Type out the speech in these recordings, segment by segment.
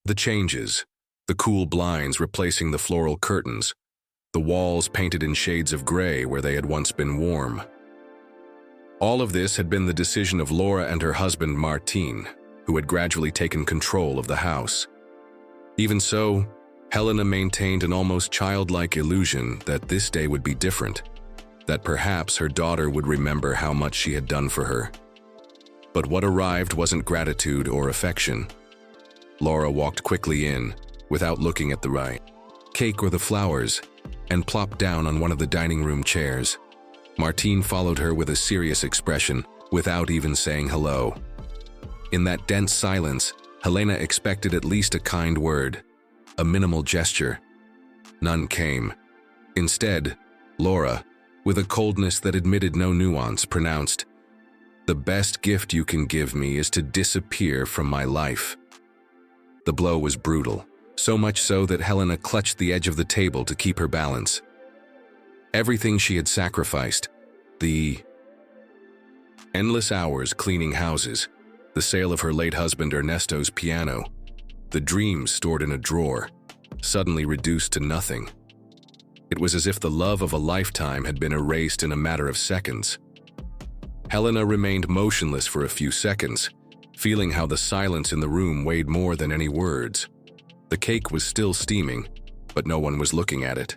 The changes, the cool blinds replacing the floral curtains, the walls painted in shades of gray where they had once been warm. All of this had been the decision of Laura and her husband Martin, who had gradually taken control of the house. Even so, Helena maintained an almost childlike illusion that this day would be different, that perhaps her daughter would remember how much she had done for her. But what arrived wasn't gratitude or affection. Laura walked quickly in, without looking at the right cake or the flowers, and plopped down on one of the dining room chairs. Martin followed her with a serious expression, without even saying hello. In that dense silence, Helena expected at least a kind word, a minimal gesture. None came. Instead, Laura, with a coldness that admitted no nuance, pronounced, "The best gift you can give me is to disappear from my life." The blow was brutal, so much so that Helena clutched the edge of the table to keep her balance. Everything she had sacrificed, the endless hours cleaning houses, the sale of her late husband Ernesto's piano, the dreams stored in a drawer, suddenly reduced to nothing. It was as if the love of a lifetime had been erased in a matter of seconds. Helena remained motionless for a few seconds, feeling how the silence in the room weighed more than any words. The cake was still steaming, but no one was looking at it.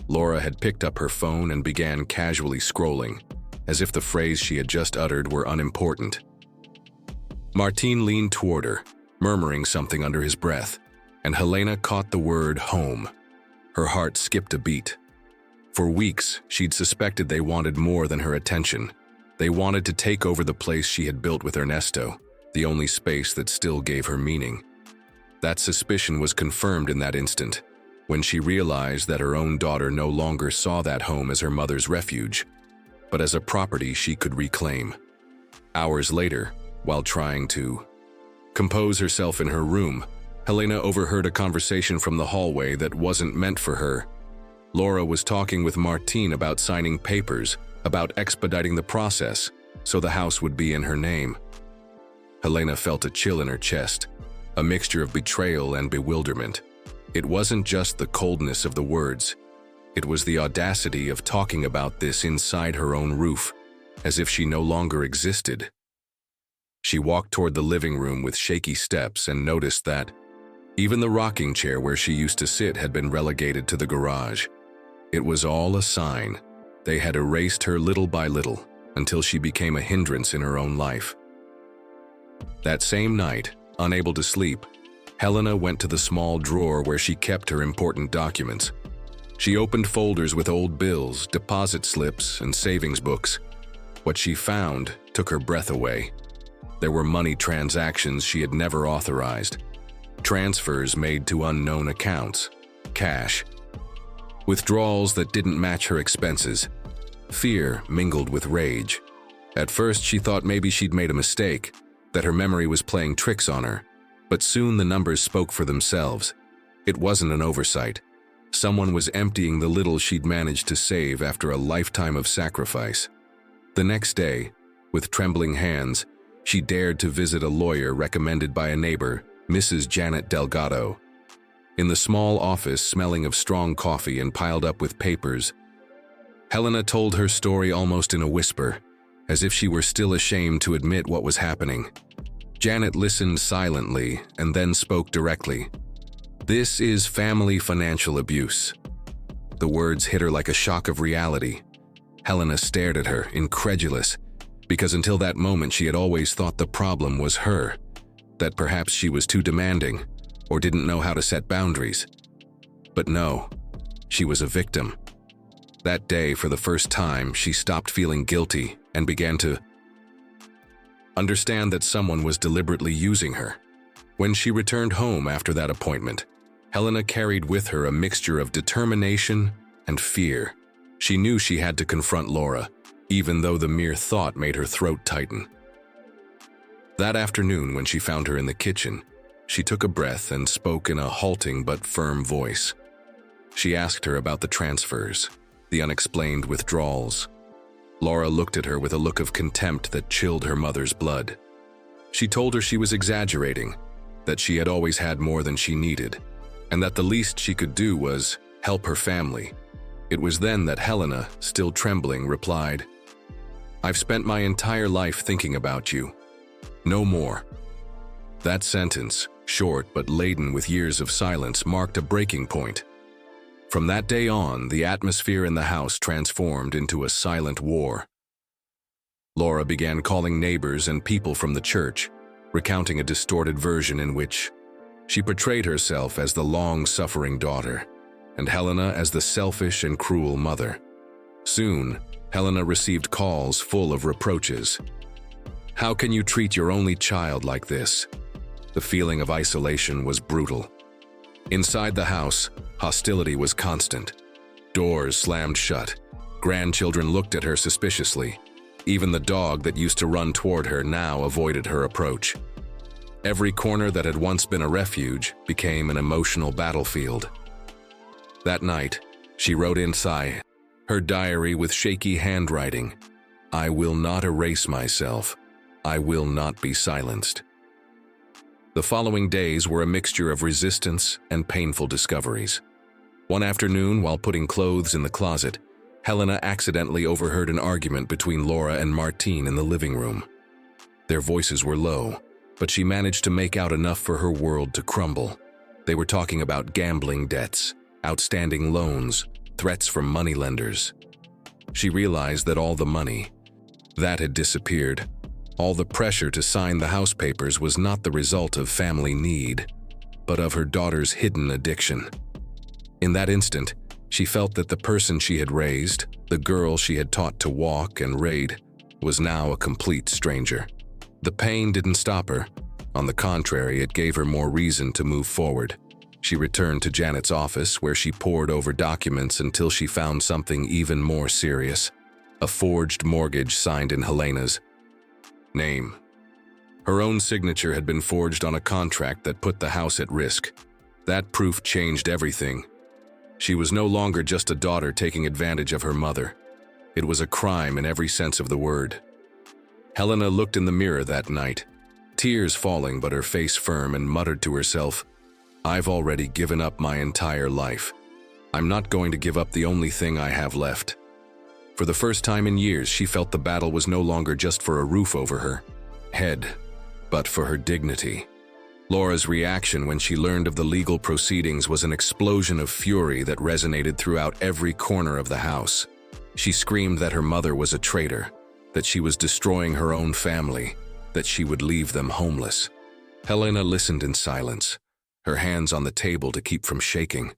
Laura had picked up her phone and began casually scrolling, as if the phrase she had just uttered were unimportant. Martin leaned toward her, murmuring something under his breath, and Helena caught the word home. Her heart skipped a beat. For weeks, she'd suspected they wanted more than her attention. They wanted to take over the place she had built with Ernesto, the only space that still gave her meaning. That suspicion was confirmed in that instant, when she realized that her own daughter no longer saw that home as her mother's refuge, but as a property she could reclaim. Hours later, while trying to compose herself in her room, Helena overheard a conversation from the hallway that wasn't meant for her. Laura was talking with Martin about signing papers, about expediting the process, so the house would be in her name. Helena felt a chill in her chest, a mixture of betrayal and bewilderment. It wasn't just the coldness of the words. It was the audacity of talking about this inside her own roof, as if she no longer existed. She walked toward the living room with shaky steps and noticed that even the rocking chair where she used to sit had been relegated to the garage. It was all a sign. They had erased her little by little until she became a hindrance in her own life. That same night, unable to sleep, Helena went to the small drawer where she kept her important documents. She opened folders with old bills, deposit slips, and savings books. What she found took her breath away. There were money transactions she had never authorized, transfers made to unknown accounts, cash, withdrawals that didn't match her expenses. Fear mingled with rage. At first, she thought maybe she'd made a mistake, that her memory was playing tricks on her, but soon the numbers spoke for themselves. It wasn't an oversight. Someone was emptying the little she'd managed to save after a lifetime of sacrifice. The next day, with trembling hands, she dared to visit a lawyer recommended by a neighbor, Mrs. Janet Delgado. In the small office smelling of strong coffee and piled up with papers, Helena told her story almost in a whisper, as if she were still ashamed to admit what was happening. Janet listened silently and then spoke directly. "This is family financial abuse." The words hit her like a shock of reality. Helena stared at her, incredulous, because until that moment she had always thought the problem was her, that perhaps she was too demanding or didn't know how to set boundaries. But no, she was a victim. That day, for the first time, she stopped feeling guilty and began to understand that someone was deliberately using her. When she returned home after that appointment, Helena carried with her a mixture of determination and fear. She knew she had to confront Laura, even though the mere thought made her throat tighten. That afternoon, when she found her in the kitchen, she took a breath and spoke in a halting but firm voice. She asked her about the transfers, the unexplained withdrawals. Laura looked at her with a look of contempt that chilled her mother's blood. She told her she was exaggerating, that she had always had more than she needed, and that the least she could do was help her family. It was then that Helena, still trembling, replied, "I've spent my entire life thinking about you. No more." That sentence, short but laden with years of silence, marked a breaking point. From that day on, the atmosphere in the house transformed into a silent war. Laura began calling neighbors and people from the church, recounting a distorted version in which she portrayed herself as the long-suffering daughter, and Helena as the selfish and cruel mother. Soon, Helena received calls full of reproaches. "How can you treat your only child like this?" The feeling of isolation was brutal. Inside the house, hostility was constant. Doors slammed shut. Grandchildren looked at her suspiciously. Even the dog that used to run toward her now avoided her approach. Every corner that had once been a refuge became an emotional battlefield. That night, she wrote inside her diary with shaky handwriting, "I will not erase myself. I will not be silenced." The following days were a mixture of resistance and painful discoveries. One afternoon, while putting clothes in the closet, Helena accidentally overheard an argument between Laura and Martine in the living room. Their voices were low, but she managed to make out enough for her world to crumble. They were talking about gambling debts, outstanding loans, threats from moneylenders. She realized that all the money that had disappeared, all the pressure to sign the house papers, was not the result of family need, but of her daughter's hidden addiction. In that instant, she felt that the person she had raised, the girl she had taught to walk and read, was now a complete stranger. The pain didn't stop her. On the contrary, it gave her more reason to move forward. She returned to Janet's office, where she pored over documents until she found something even more serious: a forged mortgage signed in Helena's name. Her own signature had been forged on a contract that put the house at risk. That proof changed everything. She was no longer just a daughter taking advantage of her mother. It was a crime in every sense of the word. Helena looked in the mirror that night, tears falling but her face firm, and muttered to herself, "I've already given up my entire life. I'm not going to give up the only thing I have left." For the first time in years, she felt the battle was no longer just for a roof over her head, but for her dignity. Laura's reaction when she learned of the legal proceedings was an explosion of fury that resonated throughout every corner of the house. She screamed that her mother was a traitor, that she was destroying her own family, that she would leave them homeless. Helena listened in silence, her hands on the table to keep from shaking.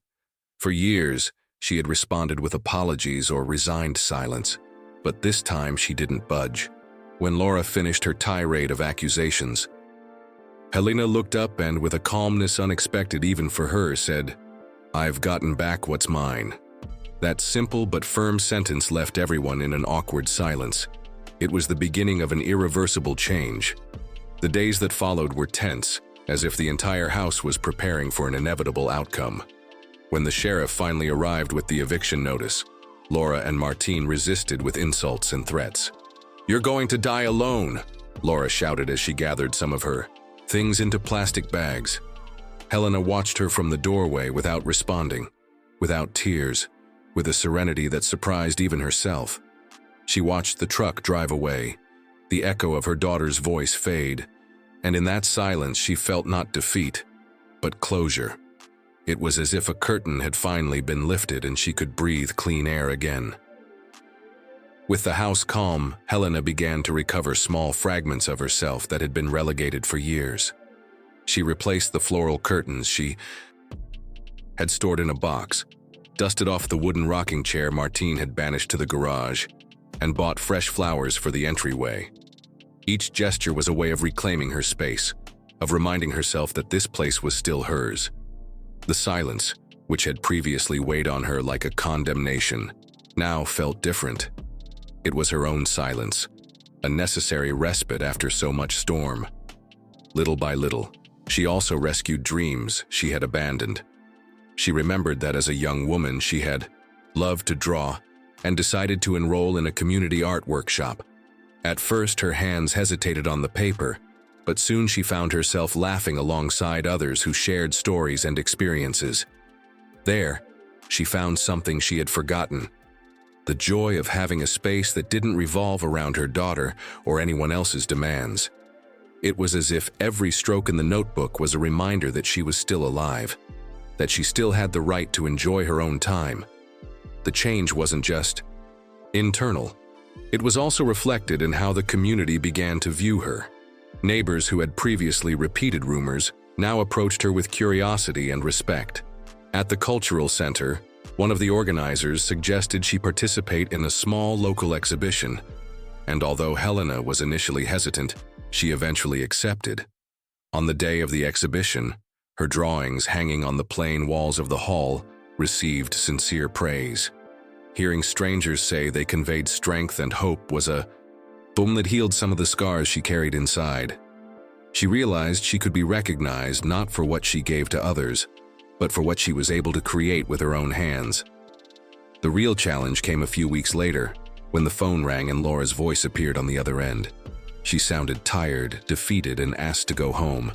For years, she had responded with apologies or resigned silence, but this time she didn't budge. When Laura finished her tirade of accusations, Helena looked up and, with a calmness unexpected even for her, said, "I've gotten back what's mine." That simple but firm sentence left everyone in an awkward silence. It was the beginning of an irreversible change. The days that followed were tense, as if the entire house was preparing for an inevitable outcome. When the sheriff finally arrived with the eviction notice, Laura and Martine resisted with insults and threats. "You're going to die alone," Laura shouted as she gathered some of her things into plastic bags. Helena watched her from the doorway without responding, without tears, with a serenity that surprised even herself. She watched the truck drive away, the echo of her daughter's voice fade, and in that silence she felt not defeat, but closure. It was as if a curtain had finally been lifted and she could breathe clean air again. With the house calm, Helena began to recover small fragments of herself that had been relegated for years. She replaced the floral curtains she had stored in a box, dusted off the wooden rocking chair Martine had banished to the garage, and bought fresh flowers for the entryway. Each gesture was a way of reclaiming her space, of reminding herself that this place was still hers. The silence, which had previously weighed on her like a condemnation, now felt different. It was her own silence, a necessary respite after so much storm. Little by little, she also rescued dreams she had abandoned. She remembered that as a young woman she had loved to draw and decided to enroll in a community art workshop. At first, her hands hesitated on the paper, but soon she found herself laughing alongside others who shared stories and experiences. There, she found something she had forgotten: the joy of having a space that didn't revolve around her daughter or anyone else's demands. It was as if every stroke in the notebook was a reminder that she was still alive, that she still had the right to enjoy her own time. The change wasn't just internal. It was also reflected in how the community began to view her. Neighbors who had previously repeated rumors now approached her with curiosity and respect. At the cultural center, one of the organizers suggested she participate in a small local exhibition, and although Helena was initially hesitant, she eventually accepted. On the day of the exhibition, her drawings hanging on the plain walls of the hall received sincere praise. Hearing strangers say they conveyed strength and hope was a boom that healed some of the scars she carried inside. She realized she could be recognized not for what she gave to others, but for what she was able to create with her own hands. The real challenge came a few weeks later, when the phone rang and Laura's voice appeared on the other end. She sounded tired, defeated, and asked to go home.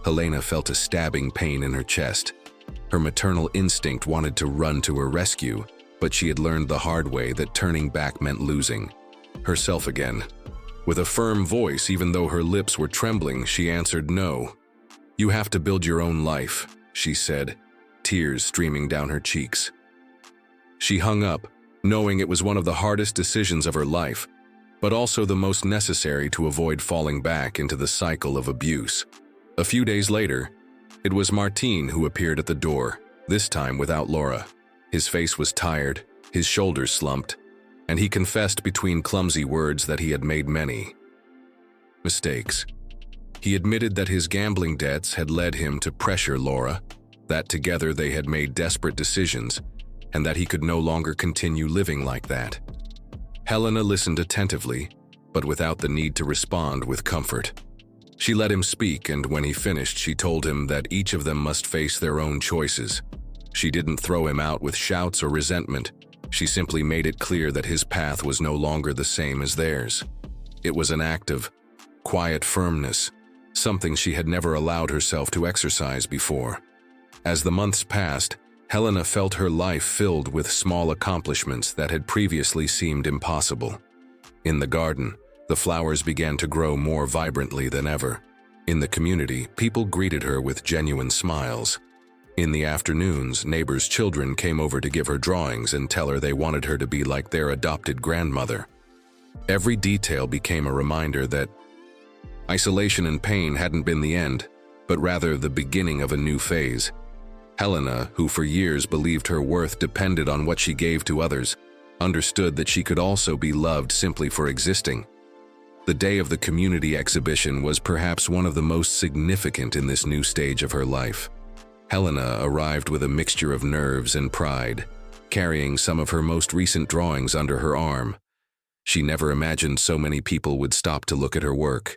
Helena felt a stabbing pain in her chest. Her maternal instinct wanted to run to her rescue, but she had learned the hard way that turning back meant losing herself again. With a firm voice, even though her lips were trembling, she answered no. "You have to build your own life," she said, tears streaming down her cheeks. She hung up, knowing it was one of the hardest decisions of her life, but also the most necessary to avoid falling back into the cycle of abuse. A few days later, it was Martin who appeared at the door, this time without Laura. His face was tired, his shoulders slumped, and he confessed between clumsy words that he had made many mistakes. He admitted that his gambling debts had led him to pressure Laura, that together they had made desperate decisions, and that he could no longer continue living like that. Helena listened attentively, but without the need to respond with comfort. She let him speak, and when he finished, she told him that each of them must face their own choices. She didn't throw him out with shouts or resentment. She simply made it clear that his path was no longer the same as theirs. It was an act of quiet firmness, something she had never allowed herself to exercise before. As the months passed, Helena felt her life filled with small accomplishments that had previously seemed impossible. In the garden, the flowers began to grow more vibrantly than ever. In the community, people greeted her with genuine smiles. In the afternoons, neighbors' children came over to give her drawings and tell her they wanted her to be like their adopted grandmother. Every detail became a reminder that isolation and pain hadn't been the end, but rather the beginning of a new phase. Helena, who for years believed her worth depended on what she gave to others, understood that she could also be loved simply for existing. The day of the community exhibition was perhaps one of the most significant in this new stage of her life. Helena arrived with a mixture of nerves and pride, carrying some of her most recent drawings under her arm. She never imagined so many people would stop to look at her work,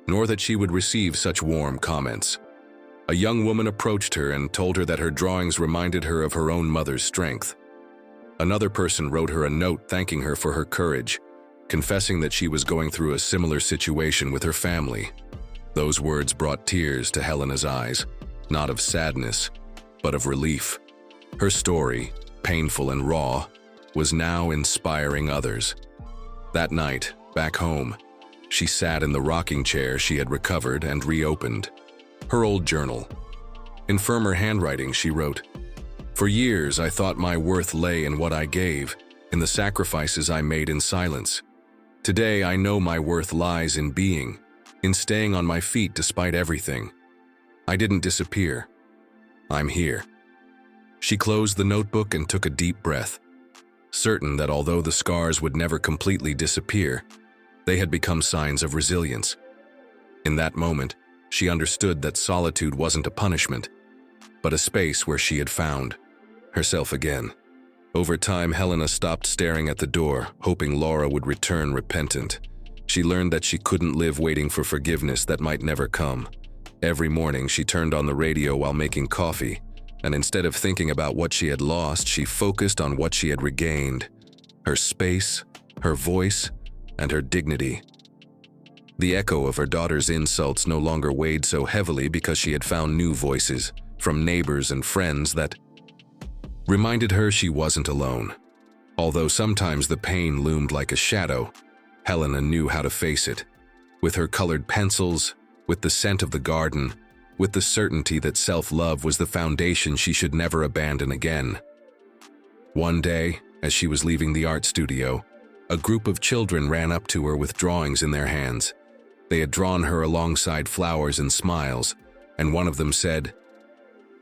nor that she would receive such warm comments. A young woman approached her and told her that her drawings reminded her of her own mother's strength. Another person wrote her a note thanking her for her courage, confessing that she was going through a similar situation with her family. Those words brought tears to Helena's eyes, not of sadness, but of relief. Her story, painful and raw, was now inspiring others. That night, back home, she sat in the rocking chair she had recovered and reopened her old journal. In firmer handwriting, she wrote, "For years, I thought my worth lay in what I gave, in the sacrifices I made in silence. Today, I know my worth lies in being, in staying on my feet despite everything. I didn't disappear. I'm here." She closed the notebook and took a deep breath, certain that although the scars would never completely disappear, they had become signs of resilience. In that moment, she understood that solitude wasn't a punishment, but a space where she had found herself again. Over time, Helena stopped staring at the door, hoping Laura would return repentant. She learned that she couldn't live waiting for forgiveness that might never come. Every morning, she turned on the radio while making coffee, and instead of thinking about what she had lost, she focused on what she had regained: her space, her voice, and her dignity. The echo of her daughter's insults no longer weighed so heavily because she had found new voices from neighbors and friends that reminded her she wasn't alone. Although sometimes the pain loomed like a shadow, Helena knew how to face it. With her colored pencils, with the scent of the garden, with the certainty that self-love was the foundation she should never abandon again. One day, as she was leaving the art studio, a group of children ran up to her with drawings in their hands. They had drawn her alongside flowers and smiles, and one of them said,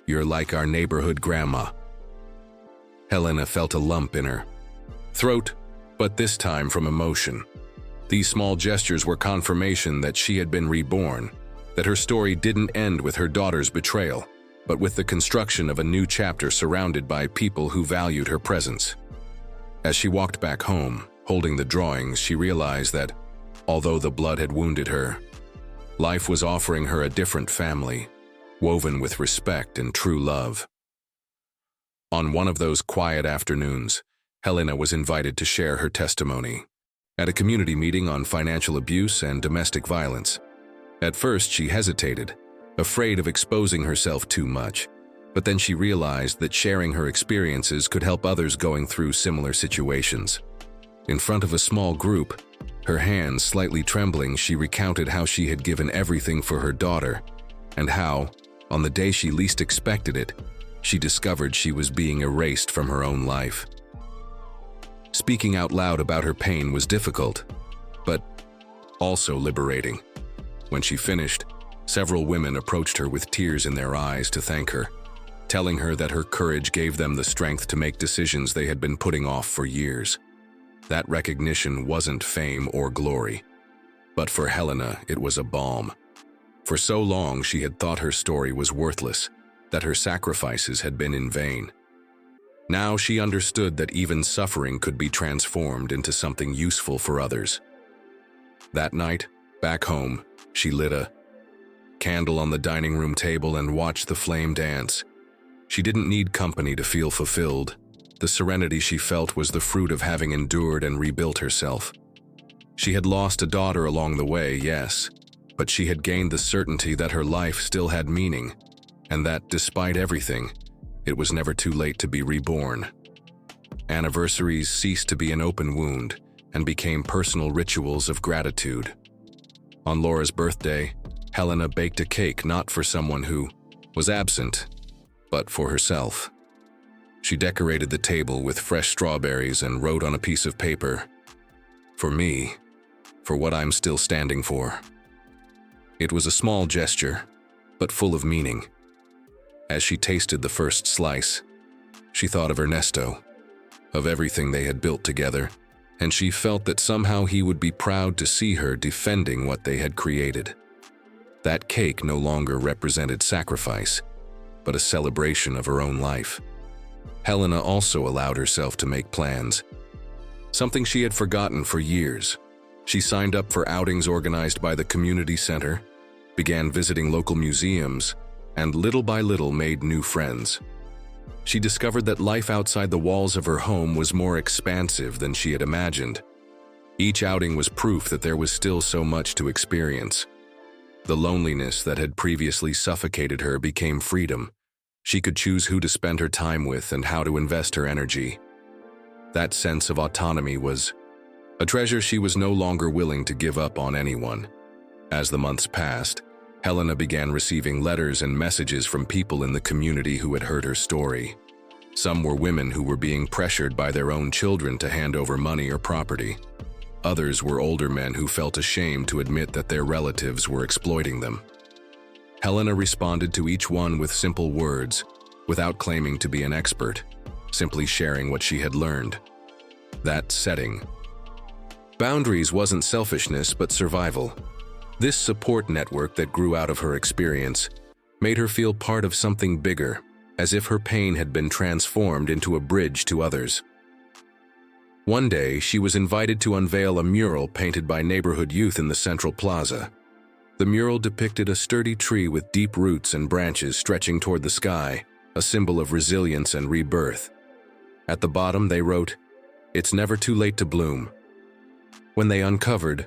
"You're like our neighborhood grandma." Helena felt a lump in her throat, but this time from emotion. These small gestures were confirmation that she had been reborn, that her story didn't end with her daughter's betrayal, but with the construction of a new chapter surrounded by people who valued her presence. As she walked back home, holding the drawings, she realized that, although the blood had wounded her, life was offering her a different family, woven with respect and true love. On one of those quiet afternoons, Helena was invited to share her testimony at a community meeting on financial abuse and domestic violence. At first, she hesitated, afraid of exposing herself too much, but then she realized that sharing her experiences could help others going through similar situations. In front of a small group, her hands slightly trembling, she recounted how she had given everything for her daughter, and how, on the day she least expected it, she discovered she was being erased from her own life. Speaking out loud about her pain was difficult, but also liberating. When she finished, several women approached her with tears in their eyes to thank her, telling her that her courage gave them the strength to make decisions they had been putting off for years. That recognition wasn't fame or glory, but for Helena it was a balm. For so long she had thought her story was worthless, that her sacrifices had been in vain. Now she understood that even suffering could be transformed into something useful for others. That night, back home, she lit a candle on the dining room table and watched the flame dance. She didn't need company to feel fulfilled. The serenity she felt was the fruit of having endured and rebuilt herself. She had lost a daughter along the way, yes, but she had gained the certainty that her life still had meaning, and that, despite everything, it was never too late to be reborn. Anniversaries ceased to be an open wound and became personal rituals of gratitude. On Laura's birthday, Helena baked a cake not for someone who was absent, but for herself. She decorated the table with fresh strawberries and wrote on a piece of paper, "For me, for what I'm still standing for." It was a small gesture, but full of meaning. As she tasted the first slice, she thought of Ernesto, of everything they had built together, and she felt that somehow he would be proud to see her defending what they had created. That cake no longer represented sacrifice, but a celebration of her own life. Helena also allowed herself to make plans, something she had forgotten for years. She signed up for outings organized by the community center, began visiting local museums, and little by little made new friends. She discovered that life outside the walls of her home was more expansive than she had imagined. Each outing was proof that there was still so much to experience. The loneliness that had previously suffocated her became freedom. She could choose who to spend her time with and how to invest her energy. That sense of autonomy was a treasure she was no longer willing to give up on anyone. As the months passed, Helena began receiving letters and messages from people in the community who had heard her story. Some were women who were being pressured by their own children to hand over money or property. Others were older men who felt ashamed to admit that their relatives were exploiting them. Helena responded to each one with simple words, without claiming to be an expert, simply sharing what she had learned. That setting. Boundaries wasn't selfishness but survival. This support network that grew out of her experience made her feel part of something bigger, as if her pain had been transformed into a bridge to others. One day, she was invited to unveil a mural painted by neighborhood youth in the central plaza. The mural depicted a sturdy tree with deep roots and branches stretching toward the sky, a symbol of resilience and rebirth. At the bottom, they wrote, "It's never too late to bloom." When they uncovered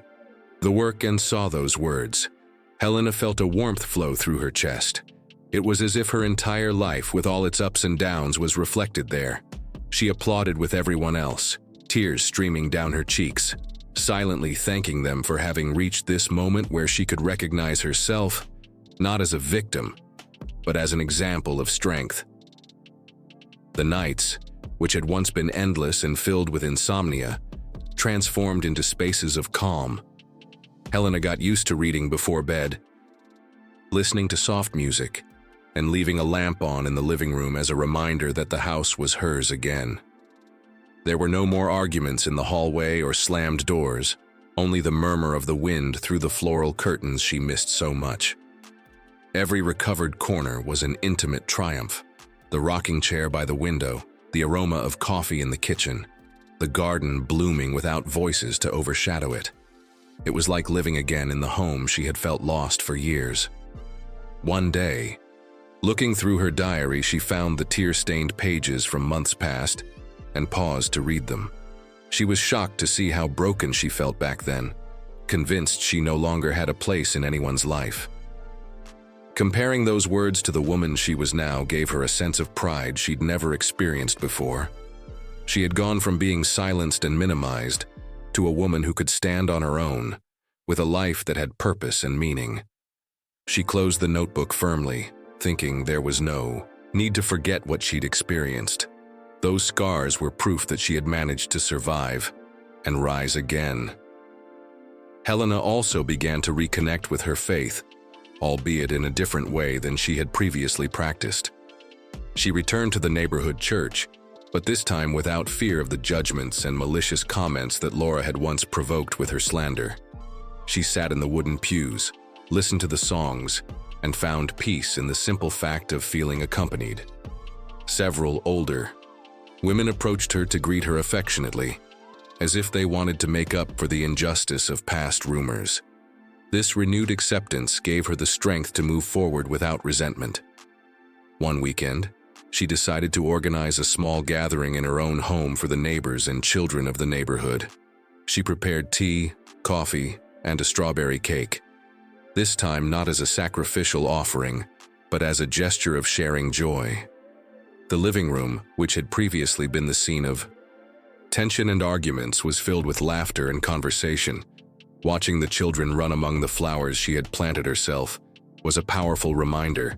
the work and saw those words. Helena felt a warmth flow through her chest. It was as if her entire life, with all its ups and downs, was reflected there. She applauded with everyone else, tears streaming down her cheeks, silently thanking them for having reached this moment where she could recognize herself, not as a victim, but as an example of strength. The nights, which had once been endless and filled with insomnia, transformed into spaces of calm. Helena got used to reading before bed, listening to soft music, and leaving a lamp on in the living room as a reminder that the house was hers again. There were no more arguments in the hallway or slammed doors, only the murmur of the wind through the floral curtains she missed so much. Every recovered corner was an intimate triumph. The rocking chair by the window, the aroma of coffee in the kitchen, the garden blooming without voices to overshadow it. It was like living again in the home she had felt lost for years. One day, looking through her diary, she found the tear-stained pages from months past and paused to read them. She was shocked to see how broken she felt back then, convinced she no longer had a place in anyone's life. Comparing those words to the woman she was now gave her a sense of pride she'd never experienced before. She had gone from being silenced and minimized to a woman who could stand on her own, with a life that had purpose and meaning. She closed the notebook firmly, thinking there was no need to forget what she'd experienced. Those scars were proof that she had managed to survive and rise again. Helena also began to reconnect with her faith, albeit in a different way than she had previously practiced. She returned to the neighborhood church, but this time without fear of the judgments and malicious comments that Laura had once provoked with her slander. She sat in the wooden pews, listened to the songs, and found peace in the simple fact of feeling accompanied. Several older women approached her to greet her affectionately, as if they wanted to make up for the injustice of past rumors. This renewed acceptance gave her the strength to move forward without resentment. One weekend, she decided to organize a small gathering in her own home for the neighbors and children of the neighborhood. She prepared tea, coffee, and a strawberry cake. This time not as a sacrificial offering, but as a gesture of sharing joy. The living room, which had previously been the scene of tension and arguments, was filled with laughter and conversation. Watching the children run among the flowers she had planted herself was a powerful reminder.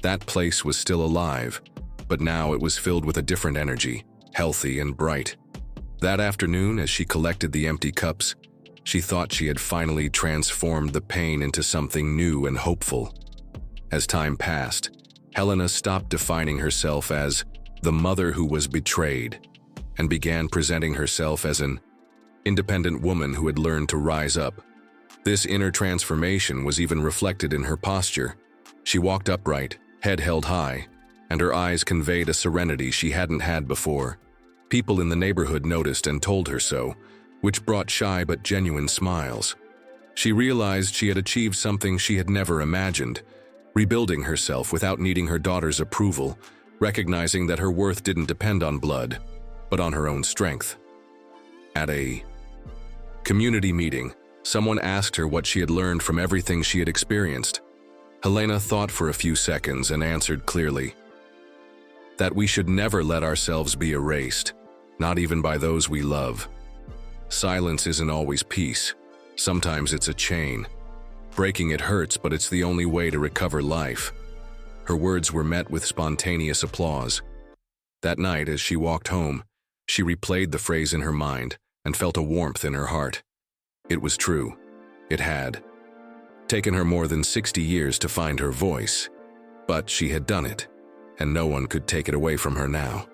That place was still alive, but now it was filled with a different energy, healthy and bright. That afternoon, as she collected the empty cups, she thought she had finally transformed the pain into something new and hopeful. As time passed, Helena stopped defining herself as the mother who was betrayed and began presenting herself as an independent woman who had learned to rise up. This inner transformation was even reflected in her posture. She walked upright, head held high, and her eyes conveyed a serenity she hadn't had before. People in the neighborhood noticed and told her so, which brought shy but genuine smiles. She realized she had achieved something she had never imagined, rebuilding herself without needing her daughter's approval, recognizing that her worth didn't depend on blood, but on her own strength. At a community meeting, someone asked her what she had learned from everything she had experienced. Helena thought for a few seconds and answered clearly, that we should never let ourselves be erased, not even by those we love. Silence isn't always peace. Sometimes it's a chain. Breaking it hurts, but it's the only way to recover life. Her words were met with spontaneous applause. That night, as she walked home, she replayed the phrase in her mind and felt a warmth in her heart. It was true. It had taken her more than 60 years to find her voice, but she had done it, and no one could take it away from her now.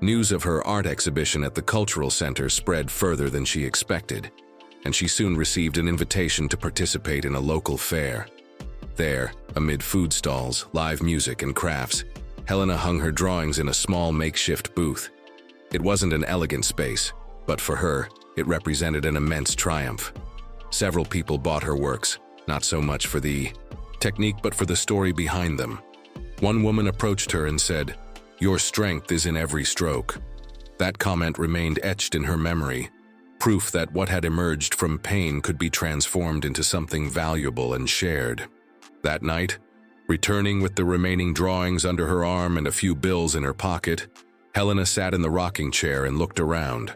News of her art exhibition at the cultural center spread further than she expected, and she soon received an invitation to participate in a local fair. There, amid food stalls, live music, and crafts, Helena hung her drawings in a small makeshift booth. It wasn't an elegant space, but for her, it represented an immense triumph. Several people bought her works, not so much for the technique but for the story behind them. One woman approached her and said, "Your strength is in every stroke." That comment remained etched in her memory, proof that what had emerged from pain could be transformed into something valuable and shared. That night, returning with the remaining drawings under her arm and a few bills in her pocket, Helena sat in the rocking chair and looked around.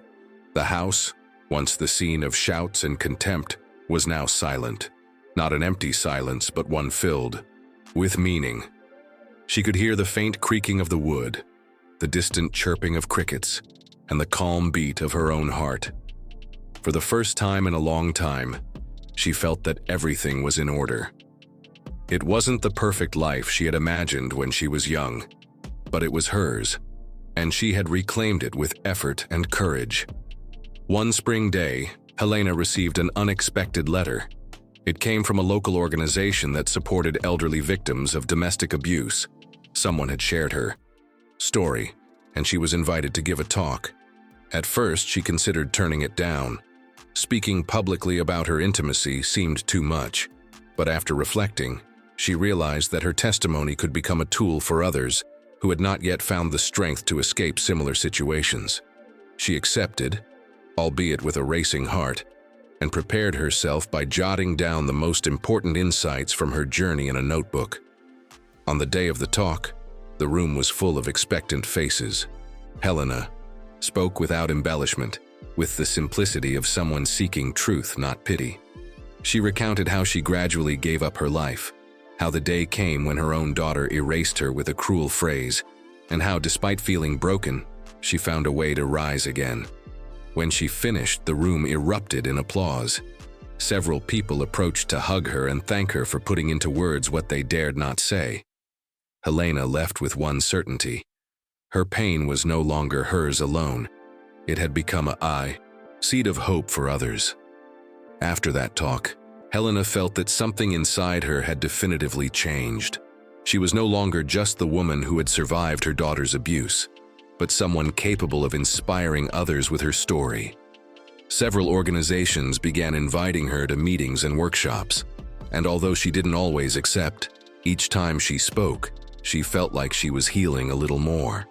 The house, once the scene of shouts and contempt, was now silent. Not an empty silence, but one filled with meaning. She could hear the faint creaking of the wood, the distant chirping of crickets, and the calm beat of her own heart. For the first time in a long time, she felt that everything was in order. It wasn't the perfect life she had imagined when she was young, but it was hers, and she had reclaimed it with effort and courage. One spring day, Helena received an unexpected letter. It came from a local organization that supported elderly victims of domestic abuse. Someone had shared her story, and she was invited to give a talk. At first, she considered turning it down. Speaking publicly about her intimacy seemed too much, but after reflecting, she realized that her testimony could become a tool for others who had not yet found the strength to escape similar situations. She accepted, albeit with a racing heart, and prepared herself by jotting down the most important insights from her journey in a notebook. On the day of the talk, the room was full of expectant faces. Helena spoke without embellishment, with the simplicity of someone seeking truth, not pity. She recounted how she gradually gave up her life, how the day came when her own daughter erased her with a cruel phrase, and how, despite feeling broken, she found a way to rise again. When she finished, the room erupted in applause. Several people approached to hug her and thank her for putting into words what they dared not say. Helena left with one certainty. Her pain was no longer hers alone. It had become a seed of hope for others. After that talk, Helena felt that something inside her had definitively changed. She was no longer just the woman who had survived her daughter's abuse, but someone capable of inspiring others with her story. Several organizations began inviting her to meetings and workshops, and although she didn't always accept, each time she spoke, she felt like she was healing a little more.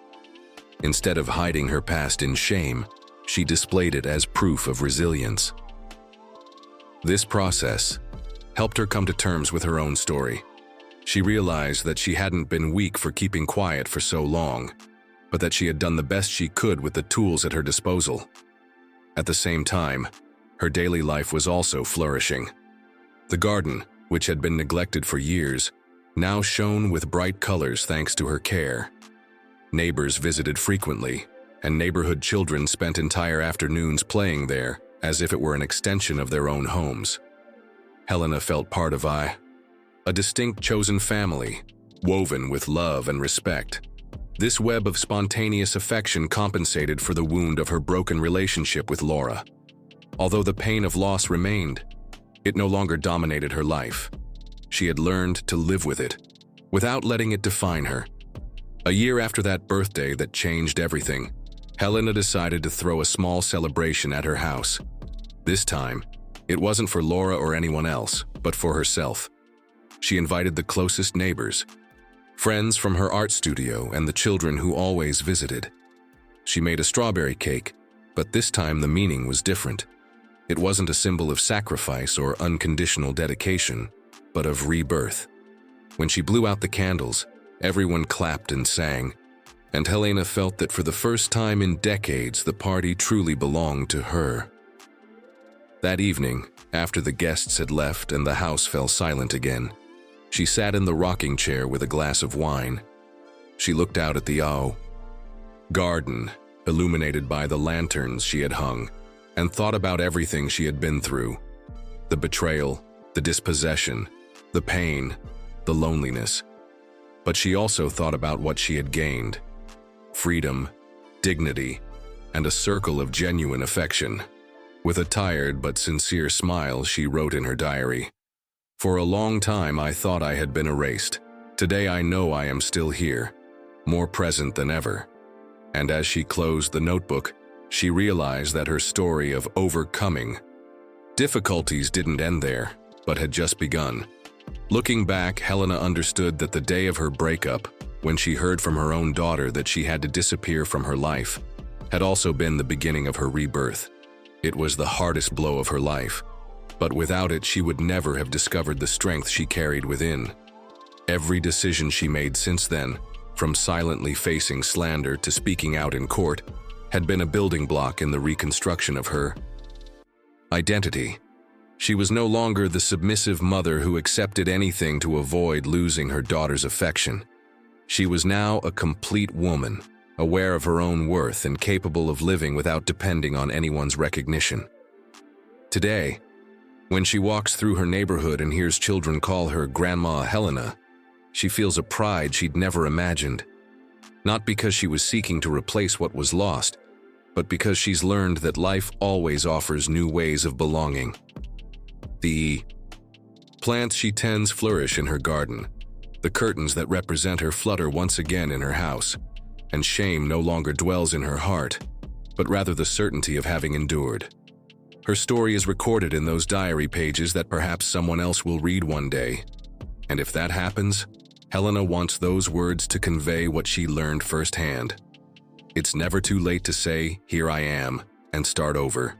Instead of hiding her past in shame, she displayed it as proof of resilience. This process helped her come to terms with her own story. She realized that she hadn't been weak for keeping quiet for so long, but that she had done the best she could with the tools at her disposal. At the same time, her daily life was also flourishing. The garden, which had been neglected for years, now shone with bright colors thanks to her care. Neighbors visited frequently, and neighborhood children spent entire afternoons playing there, as if it were an extension of their own homes. Helena felt part of a distinct chosen family, woven with love and respect. This web of spontaneous affection compensated for the wound of her broken relationship with Laura. Although the pain of loss remained, it no longer dominated her life. She had learned to live with it, without letting it define her. A year after that birthday that changed everything, Helena decided to throw a small celebration at her house. This time, it wasn't for Laura or anyone else, but for herself. She invited the closest neighbors, friends from her art studio, and the children who always visited. She made a strawberry cake, but this time the meaning was different. It wasn't a symbol of sacrifice or unconditional dedication, but of rebirth. When she blew out the candles, everyone clapped and sang, and Helena felt that for the first time in decades, the party truly belonged to her. That evening, after the guests had left and the house fell silent again, she sat in the rocking chair with a glass of wine. She looked out at the garden, illuminated by the lanterns she had hung, and thought about everything she had been through. The betrayal, the dispossession, the pain, the loneliness. But she also thought about what she had gained: freedom, dignity, and a circle of genuine affection. With a tired but sincere smile, she wrote in her diary, "For a long time I thought I had been erased. Today I know I am still here, more present than ever." And as she closed the notebook, she realized that her story of overcoming difficulties didn't end there, but had just begun. Looking back, Helena understood that the day of her breakup, when she heard from her own daughter that she had to disappear from her life, had also been the beginning of her rebirth. It was the hardest blow of her life, but without it, she would never have discovered the strength she carried within. Every decision she made since then, from silently facing slander to speaking out in court, had been a building block in the reconstruction of her identity. She was no longer the submissive mother who accepted anything to avoid losing her daughter's affection. She was now a complete woman, aware of her own worth and capable of living without depending on anyone's recognition. Today, when she walks through her neighborhood and hears children call her Grandma Helena, she feels a pride she'd never imagined. Not because she was seeking to replace what was lost, but because she's learned that life always offers new ways of belonging. The plants she tends flourish in her garden. The curtains that represent her flutter once again in her house, and shame no longer dwells in her heart, but rather the certainty of having endured. Her story is recorded in those diary pages that perhaps someone else will read one day. And if that happens, Helena wants those words to convey what she learned firsthand. It's never too late to say, "Here I am," and start over.